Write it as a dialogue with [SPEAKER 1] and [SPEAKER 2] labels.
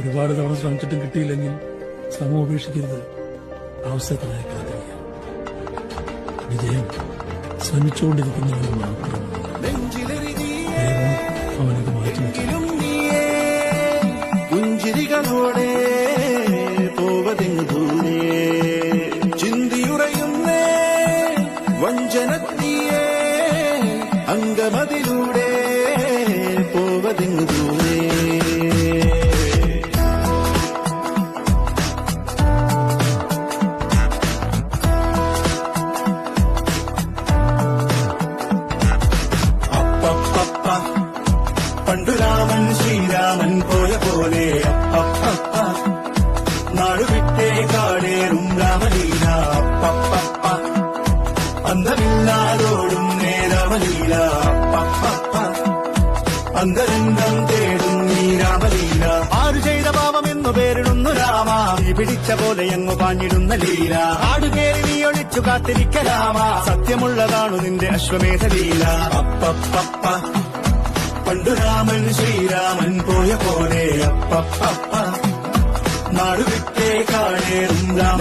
[SPEAKER 1] ഒരുപാട് തവണ ശ്രമിച്ചിട്ടും കിട്ടിയില്ലെങ്കിൽ ശ്രമം ഉപേക്ഷിക്കരുത്. അവസരത്തിനായി കാത്തിരിക്കാം. വിജയം ശ്രമിച്ചുകൊണ്ടിരിക്കുന്നവന് മാത്രം. ദൈവം അവനത് മാറ്റിവെക്കും.
[SPEAKER 2] പുഞ്ചിരികളോടെ പോവതെങ്ങു ദൂരെ ചിന്തിയുറയുന്നേ വഞ്ചനത്തിയേ അംഗമതിലൂടെ പോവതെങ്ങു ദൂരെ. പണ്ടു രാമൻ ശ്രീരാമൻ പോയ പോലെ അപ്പപ്പ നാടുവിട്ടേ കാടേറും രാമലീല അപ്പപ്പ അന്തമില്ലാതോടും നേരാമലീല അപ്പപ്പ അന്തരംഗം തേടും നീ രാമലീല. ആരു ചെയ്ത പാപമെന്നു പേരിടുന്നു രാമ, നീ പിടിച്ച പോലെ എങ്ങു പാഞ്ഞിടുന്ന ലീല. ആടുകേറി നീ ഒളിച്ചു കാത്തിരിക്കലാമ, സത്യമുള്ളതാണു നിന്റെ അശ്വമേധ ലീല. അപ്പപ്പ പണ്ടു രാമൻ ശ്രീരാമൻ പോയ പോലെ അപ്പപ്പ നാടുവിട്ടേ കാടേറും രാമ.